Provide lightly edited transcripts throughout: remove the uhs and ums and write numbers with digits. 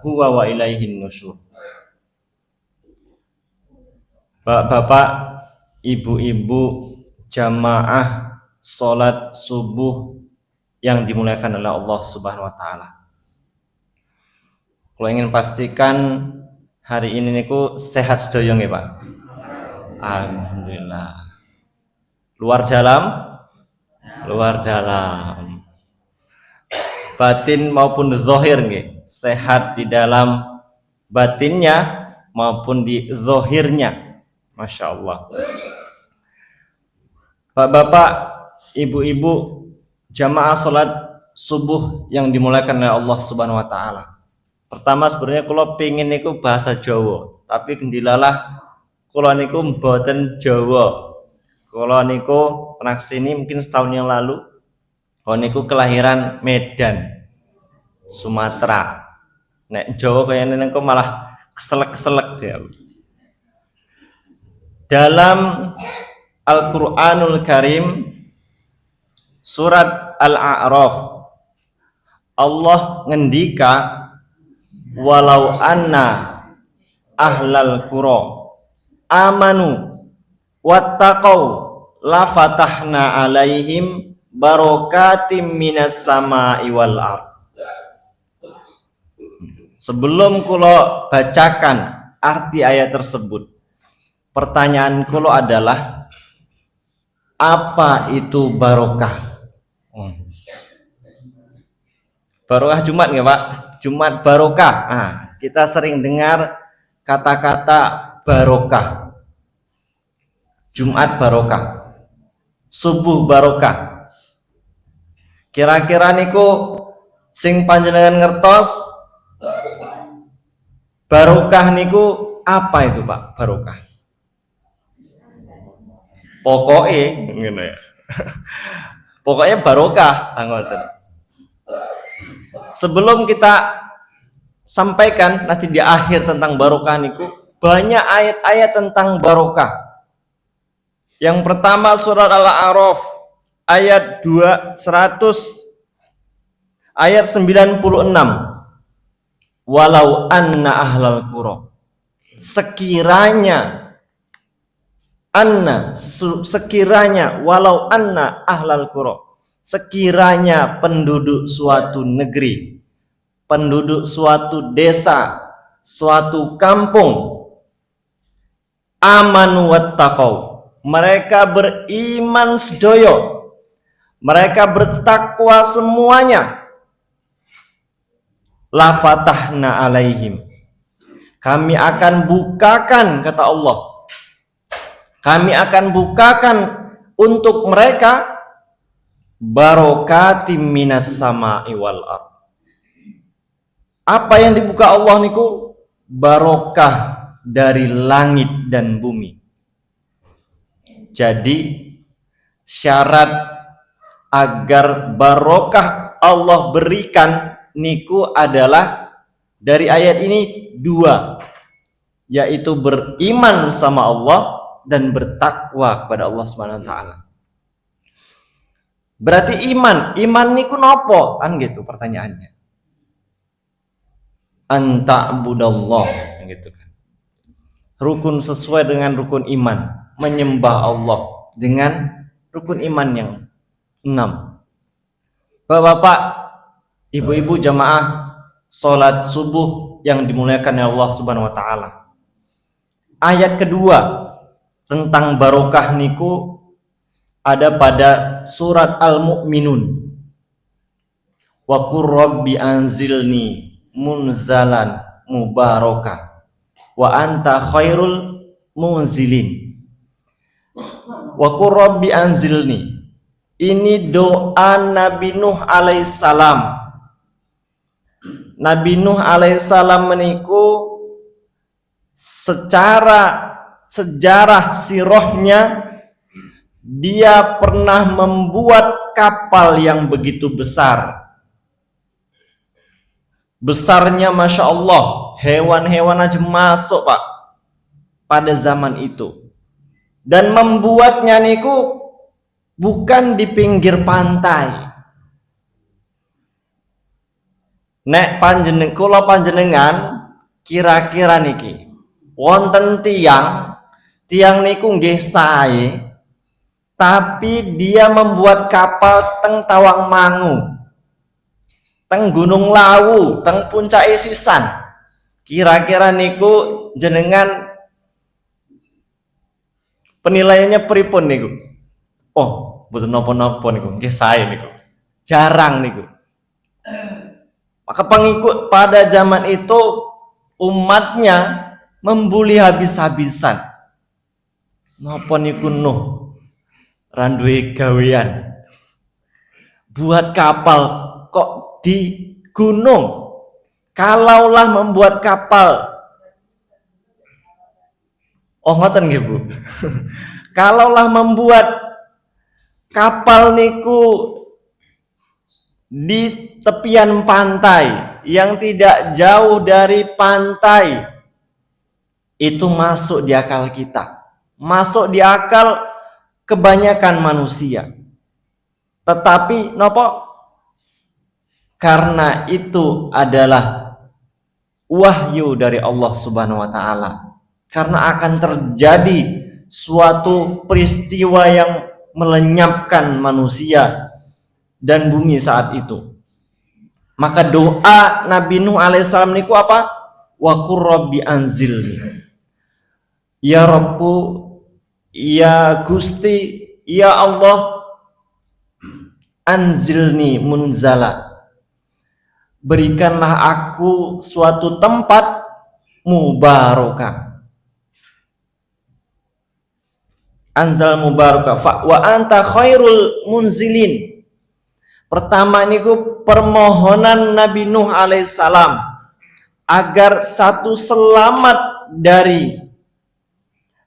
huwa wa ilaihin nusyur. Bapak, ibu-ibu, jamaah salat subuh yang dimuliakan oleh Allah Subhanahu wa taala. Kalau ingin pastikan hari ini niku sehat sedaya nggih, Pak? Alhamdulillah. Luar dalam? Luar dalam. Batin maupun zahir nggih, sehat di dalam batinnya maupun di zahirnya. Masya Allah. Bapak, ibu-ibu, jamaah salat subuh yang dimuliakan oleh Allah Subhanahu wa taala. Pertama sebenarnya kula pengin niku bahasa Jawa, tapi kendilalah kula niku mboten Jawa. Kula niku pernah sini mungkin setahun yang lalu. Kula niku kelahiran Medan, Sumatera. Nek Jawa kayaknya niku malah keselek-keselek dia. Dalam Al-Qur'anul Karim surat Al-A'raf Allah ngendika walau anna ahlal qura amanu wattaqau la fatahna alaihim barakatim minas sama'i wal ard. Sebelum kula bacakan arti ayat tersebut, pertanyaan kula adalah apa itu barokah? Barokah Jumat nggak Pak? Jumat barokah. Kita sering dengar kata-kata barokah. Jumat barokah. Subuh barokah. Kira-kira niku sing panjenengan ngertos barokah niku apa itu Pak? Barokah. Pokoknya ngene ya. Pokoknya barokah ngoten. Sebelum kita sampaikan nanti di akhir tentang barokah niku banyak ayat-ayat tentang barokah. Yang pertama surat Al-A'raf ayat 100 ayat 96. Walau anna ahlal qura, sekiranya walau anna ahlal qura, sekiranya penduduk suatu negeri, penduduk suatu desa, suatu kampung, amanu wattaqau, mereka beriman sedoyo, mereka bertakwa semuanya, la fatahna alaihim, kami akan bukakan, kata Allah, kami akan bukakan untuk mereka barokatim minas sama'i wal ard. Apa yang dibuka Allah niku? Barokah dari langit dan bumi. Jadi syarat agar barokah Allah berikan niku adalah dari ayat ini dua, yaitu beriman sama Allah dan bertakwa kepada Allah Subhanahu wa taala. Berarti iman niku nopo? Kan gitu pertanyaannya. Anta'budallah gitu kan. Rukun sesuai dengan rukun iman, menyembah Allah dengan rukun iman yang 6. Bapak-bapak, ibu-ibu jamaah salat subuh yang dimuliakan oleh Allah Subhanahu wa taala. Ayat kedua tentang barokah niku ada pada surat Al-Mu'minun. Wa qur rabbi anzilni munzalan mubarakah wa anta khairul munzilin. Wa qur rabbi anzilni, ini doa Nabi Nuh alaihissalam. Nabi Nuh alaihissalam meniku secara sejarah sirahnya dia pernah membuat kapal yang begitu besar. Besarnya Masya Allah, hewan-hewan aja masuk Pak pada zaman itu. Dan membuatnya niku bukan di pinggir pantai. Nek kula panjenengan kira-kira niki wonten tiang niku nggih sae, tapi dia membuat kapal teng Tawangmangu, teng Gunung Lawu, teng puncak Sisan. Kira-kira niku jenengan penilaiannya pripun niku? Oh, mboten napa-napa niku, nggih sae niku. Jarang niku. Maka pengikut pada zaman itu umatnya membuli habis-habisan. Napa niku Nuh randuwe gawean. Buat kapal kok di gunung. Kalaulah membuat kapal, oh ngoten nggih Bu. Kalaulah membuat kapal niku di tepian pantai yang tidak jauh dari pantai, itu masuk di akal kita, masuk di akal kebanyakan manusia. Tetapi nopo? Karena itu adalah wahyu dari Allah Subhanahu wa taala. Karena akan terjadi suatu peristiwa yang melenyapkan manusia dan bumi saat itu. Maka doa Nabi Nuh alaihissalam niku apa? Wa qur rabbi anzilni. Ya Rabbu, ya Gusti, ya Allah, anzilni munzala. Berikanlah aku suatu tempat mubarakah. Anzal mubarakah wa anta khairul munzilin. Pertama niku permohonan Nabi Nuh alaihissalam agar satu selamat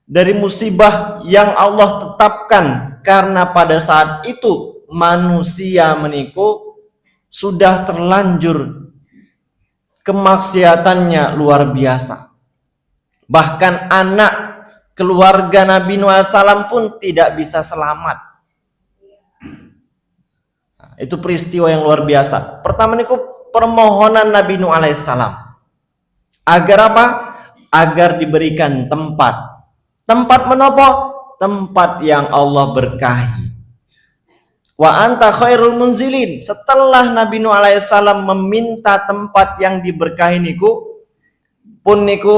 dari musibah yang Allah tetapkan, karena pada saat itu manusia meniku sudah terlanjur kemaksiatannya luar biasa. Bahkan anak keluarga Nabi Nuh alaihissalam pun tidak bisa selamat. Itu peristiwa yang luar biasa. Pertama niku permohonan Nabi Nuh alaihissalam agar apa? Agar diberikan tempat. Tempat menopo? Tempat yang Allah berkahi. Wa anta khairul munzilin. Setelah Nabi Nuh alaihissalam meminta tempat yang diberkahi niku, pun niku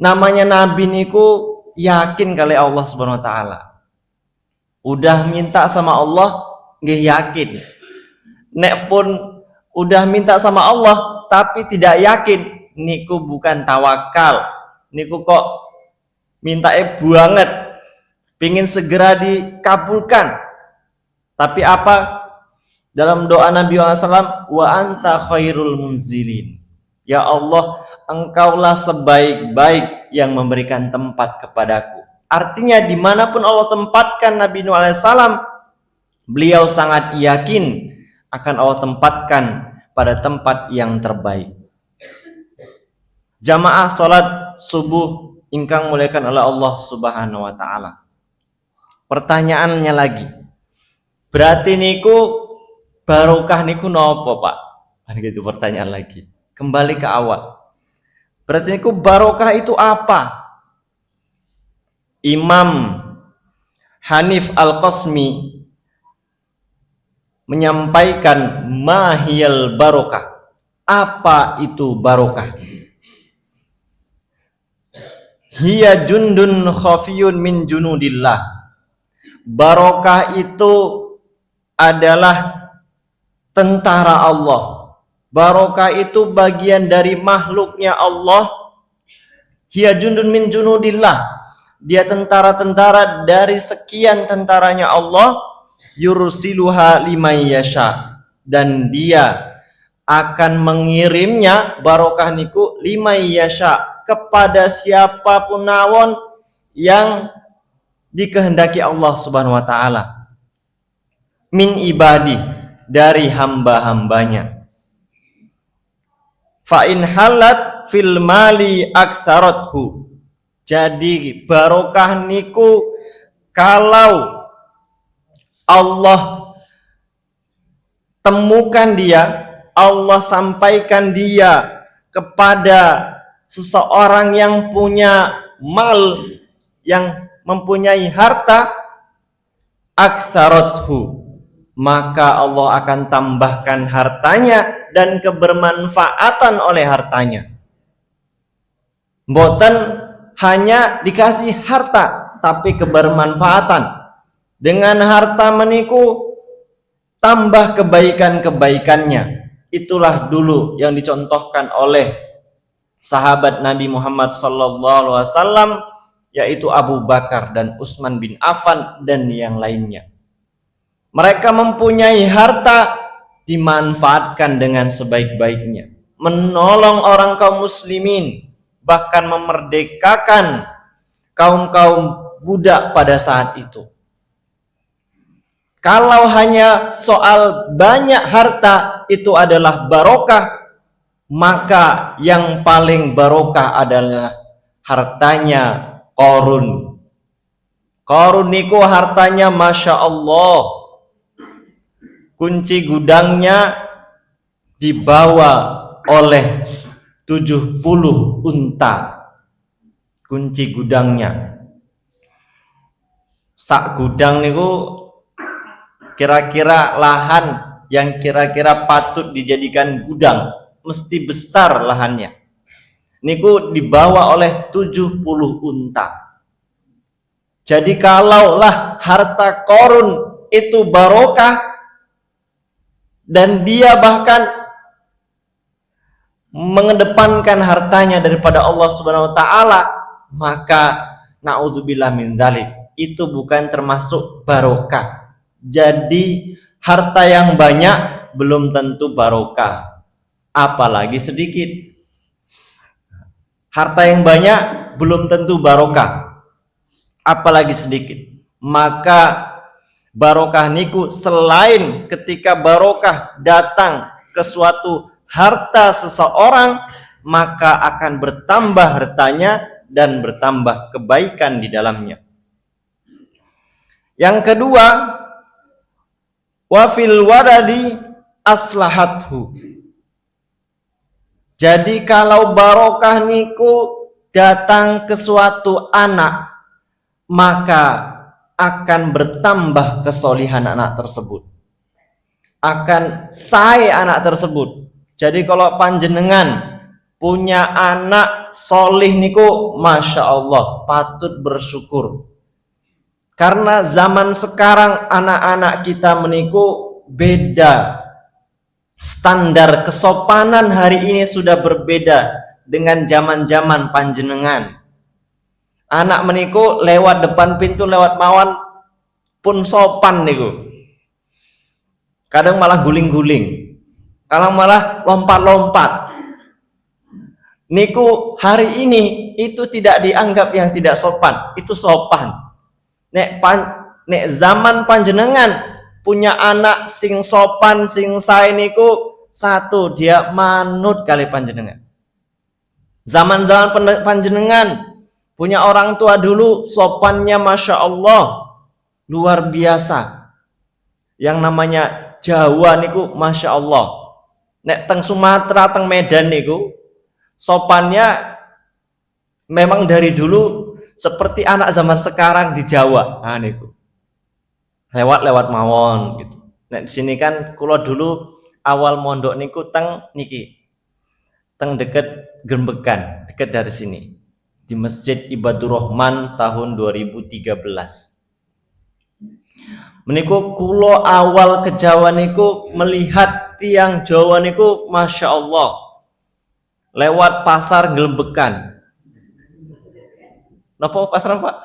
namanya Nabi niku yakin kali Allah Subhanahu wa taala. Udah minta sama Allah, nggih yakin. Nek pun udah minta sama Allah tapi tidak yakin, niku bukan tawakal. Niku kok mintae banget, pingin segera dikabulkan. Tapi apa? Dalam doa Nabi SAW, wa anta khairul munzilin. Ya Allah, engkaulah sebaik-baik yang memberikan tempat kepadaku. Artinya dimanapun Allah tempatkan Nabi Nuh alaihissalam, beliau sangat yakin akan Allah tempatkan pada tempat yang terbaik. Jamaah salat subuh ingkang muliakan oleh Allah Subhanahu wa taala. Pertanyaannya lagi. Berarti niku barokah niku napa, Pak? Kan gitu pertanyaan lagi. Kembali ke awal. Berarti niku barokah itu apa? Imam Hanif Al-Qasmi menyampaikan mahiyal barokah. Apa itu barokah? Hiya jundun khafiyun min junudillah. Barokah itu adalah tentara Allah. Barokah itu bagian dari makhluknya Allah. Hiya jundun min junudillah. Dia tentara-tentara dari sekian tentaranya Allah. Yursiluha liman yasha, dan dia akan mengirimnya barokah niku liman yasha kepada siapapun nawon yang dikehendaki Allah Subhanahu wa taala min ibadi, dari hamba-hambanya. Fa in halat fil mali aktsarathu. Jadi barokah niku kalau Allah temukan dia, Allah sampaikan dia kepada seseorang yang punya mal, yang mempunyai harta, aksarathu, maka Allah akan tambahkan hartanya dan kebermanfaatan oleh hartanya. Mboten hanya dikasih harta, tapi kebermanfaatan. Dengan harta meniku tambah kebaikan-kebaikannya. Itulah dulu yang dicontohkan oleh sahabat Nabi Muhammad SAW, yaitu Abu Bakar dan Utsman bin Affan dan yang lainnya. Mereka mempunyai harta, dimanfaatkan dengan sebaik-baiknya, menolong orang kaum muslimin, bahkan memerdekakan kaum-kaum budak pada saat itu. Kalau hanya soal banyak harta itu adalah barokah, maka yang paling barokah adalah hartanya Qarun. Qarun niku hartanya Masya Allah, kunci gudangnya dibawa oleh 70 unta. Kunci gudangnya. Sak gudang niku kira-kira lahan yang kira-kira patut dijadikan gudang, mesti besar lahannya. Niku dibawa oleh 70 unta. Jadi kalaulah harta Qarun itu barokah dan dia bahkan mengedepankan hartanya daripada Allah Subhanahu wa taala, maka naudzubillah min dzalik, itu bukan termasuk barokah. Jadi harta yang banyak belum tentu barokah, apalagi sedikit. Harta yang banyak belum tentu barokah, apalagi sedikit. Maka barokah niku selain ketika barokah datang ke suatu harta seseorang, maka akan bertambah hartanya dan bertambah kebaikan di dalamnya. Yang kedua, wa fil waladi aslahathu. Jadi kalau barokah niku datang ke suatu anak, maka akan bertambah kesolihan anak tersebut, akan say anak tersebut. Jadi kalau panjenengan punya anak solih niku, Masya Allah, patut bersyukur. Karena zaman sekarang anak-anak kita meniku beda. Standar kesopanan hari ini sudah berbeda dengan zaman-zaman panjenengan. Anak meniku lewat depan pintu, lewat mawon pun sopan niku. Kadang malah guling-guling, kadang malah lompat-lompat. Niku hari ini itu tidak dianggap yang tidak sopan, itu sopan. Nek zaman panjenengan punya anak sing sopan, sing sae niku, satu, dia manut kali panjenengan. Zaman-zaman panjenengan punya orang tua dulu sopannya Masya Allah luar biasa. Yang namanya Jawa niku Masya Allah. Nek teng Sumatera, teng Medan niku sopannya memang dari dulu seperti anak zaman sekarang di Jawa. Nah niku lewat mawon gitu. Nah di sini kan kula dulu awal mondok niku teng niki, teng deket Gembegan, deket dari sini, di Masjid Ibadur Rahman tahun 2013. Meniku kula awal ke Jawa niku melihat tiang Jawa niku Masya Allah lewat pasar Gembegan. Napa pasar Pak?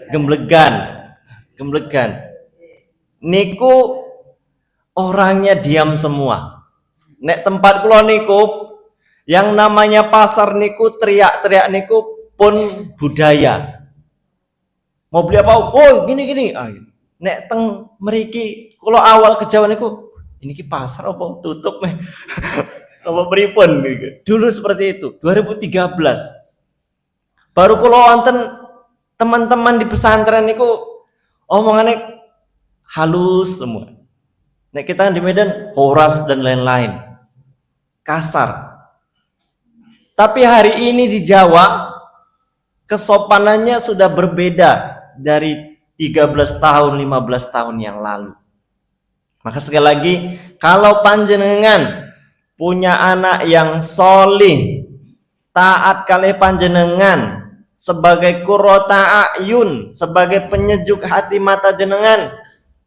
Gemblegan. Niku orangnya diam semua. Nek tempat kula niku yang namanya pasar niku teriak-teriak niku pun budaya. Mau beli apa? Oh gini. Nek teng mriki kula awal ke Jawa niku, ini ki pasar apa tutup meh. Apa pripun gitu. Dulu seperti itu, 2013. Baru kula wonten teman-teman di pesantren niku omongane halus semua. Nek kita di Medan horas dan lain-lain. kasar. Tapi hari ini di Jawa kesopanannya sudah berbeda dari 13 tahun, 15 tahun yang lalu. Maka sekali lagi, kalau panjenengan punya anak yang solih, taat kali panjenengan, sebagai qurrata a'yun, sebagai penyejuk hati mata jenengan,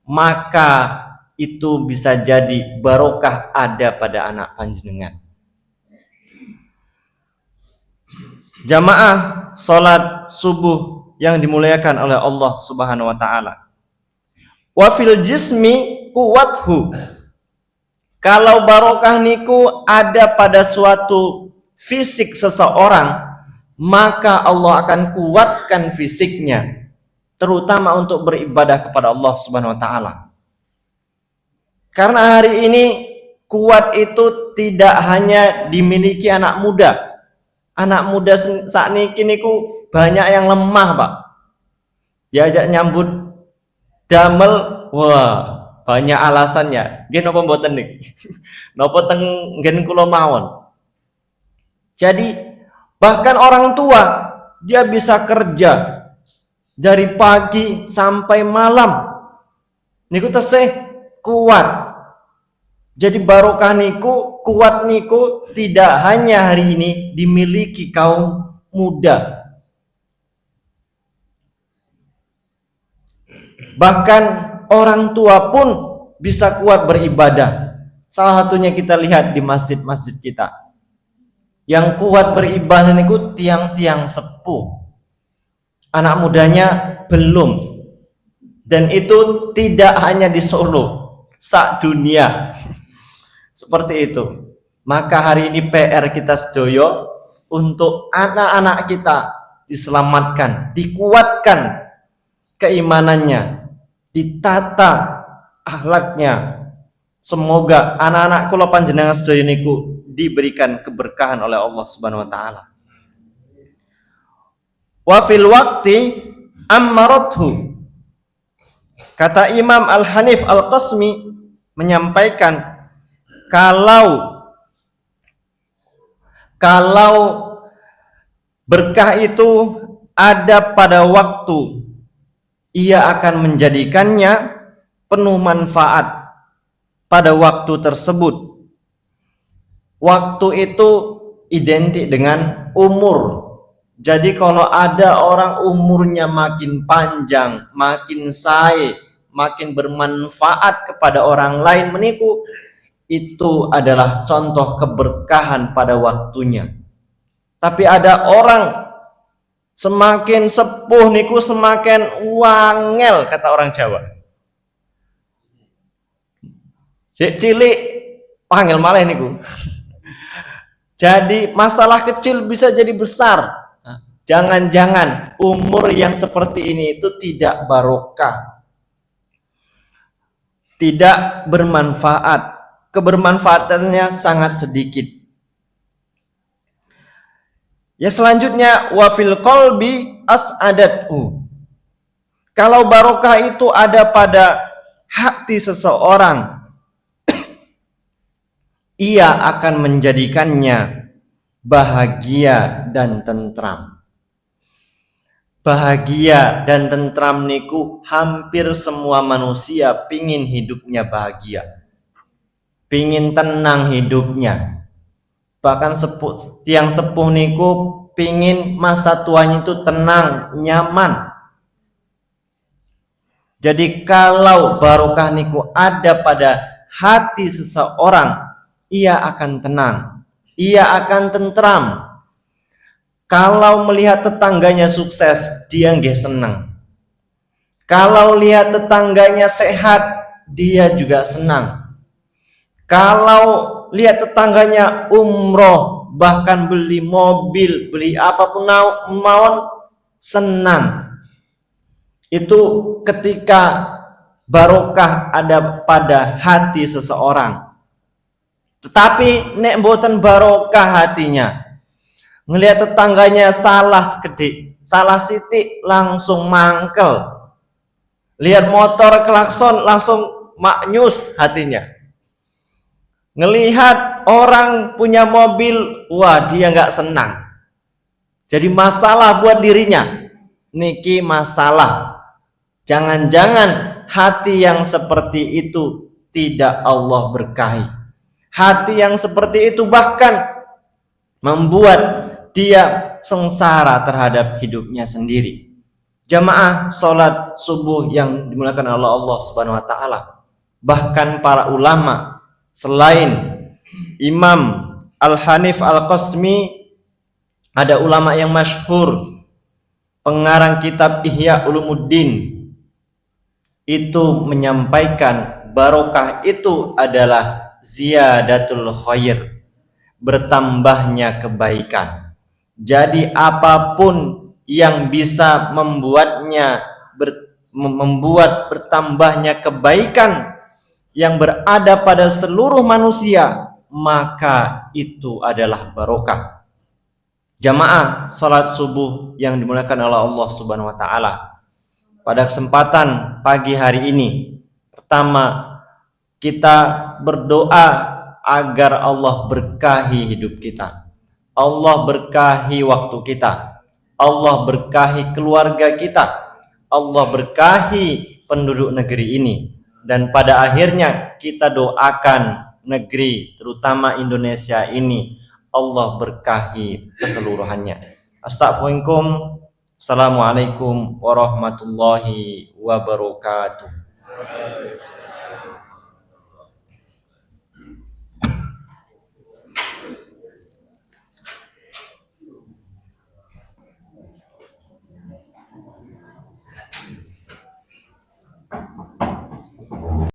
maka itu bisa jadi barokah ada pada anak panjenengan. Jamaah salat subuh yang dimuliakan oleh Allah Subhanahu wa taala. Wa fil jismi quwwathu. Kalau barokah niku ada pada suatu fisik seseorang, maka Allah akan kuatkan fisiknya, terutama untuk beribadah kepada Allah Subhanahu wa taala. Karena hari ini kuat itu tidak hanya dimiliki anak muda. Anak muda saat niki niku banyak yang lemah, Pak. Diajak nyambut damel, wah, banyak alasannya. Nggih napa mboten niki? Napa teng nggen kula mawon. Jadi bahkan orang tua dia bisa kerja dari pagi sampai malam. Niku tesih kuat. Jadi barokah niku, kuat niku tidak hanya hari ini dimiliki kaum muda. Bahkan orang tua pun bisa kuat beribadah. Salah satunya kita lihat di masjid-masjid kita. Yang kuat beribadah niku tiang-tiang sepuh. Anak mudanya belum. Dan itu tidak hanya di Solo, sak dunia. Seperti itu. Maka hari ini PR kita sedoyo untuk anak-anak kita diselamatkan, dikuatkan keimanannya, ditata akhlaknya. Semoga anak-anak kula panjenengan sedoyo niku diberikan keberkahan oleh Allah Subhanahu wa taala. Wa fil waqti ammarathu. Kata Imam Al-Hanif Al-Qasmi menyampaikan, kalau berkah itu ada pada waktu, ia akan menjadikannya penuh manfaat pada waktu tersebut. Waktu itu identik dengan umur. Jadi kalau ada orang umurnya makin panjang, makin sae, makin bermanfaat kepada orang lain menipu, itu adalah contoh keberkahan pada waktunya. Tapi ada orang semakin sepuh niku semakin wangel, kata orang Jawa. Cilik wangel malah niku. Jadi masalah kecil bisa jadi besar. Jangan-jangan umur yang seperti ini itu tidak barokah, tidak bermanfaat. Kebermanfaatannya sangat sedikit. Ya selanjutnya wa fil qalbi as'adathu. Kalau barokah itu ada pada hati seseorang, ia akan menjadikannya bahagia dan tentram. Bahagia dan tentram niku hampir semua manusia pingin hidupnya bahagia, pingin tenang hidupnya. Bahkan tiang sepuh niku pingin masa tuanya itu tenang, nyaman. Jadi kalau barokah niku ada pada hati seseorang, ia akan tenang, ia akan tentram. Kalau melihat tetangganya sukses, dia nggih senang. Kalau lihat tetangganya sehat, dia juga senang. Kalau lihat tetangganya umroh, bahkan beli mobil, beli apapun mawon, senang. Itu ketika barokah ada pada hati seseorang. Tetapi nek mboten barokah hatinya, ngelihat tetangganya salah sekedik, salah sitik langsung mangkel. Lihat motor klakson langsung maknyus hatinya. Ngelihat orang punya mobil, wah dia nggak senang. Jadi masalah buat dirinya. Niki masalah. Jangan-jangan hati yang seperti itu tidak Allah berkahi. Hati yang seperti itu bahkan membuat dia sengsara terhadap hidupnya sendiri. Jamaah sholat subuh yang dimuliakan oleh Allah Subhanahu wa taala. Bahkan para ulama selain Imam Al-Hanif Al-Qasmi, ada ulama yang masyhur pengarang kitab Ihya Ulumuddin itu menyampaikan barokah itu adalah ziyadatul khair, bertambahnya kebaikan. Jadi apapun yang bisa membuat bertambahnya kebaikan yang berada pada seluruh manusia, maka itu adalah barokah. Jamaah salat subuh yang dimuliakan oleh Allah Subhanahu wa taala. Pada kesempatan pagi hari ini, pertama kita berdoa agar Allah berkahi hidup kita. Allah berkahi waktu kita. Allah berkahi keluarga kita. Allah berkahi penduduk negeri ini. Dan pada akhirnya kita doakan negeri, terutama Indonesia ini, Allah berkahi keseluruhannya. Astagfirullahaladzim. Assalamualaikum warahmatullahi wabarakatuh.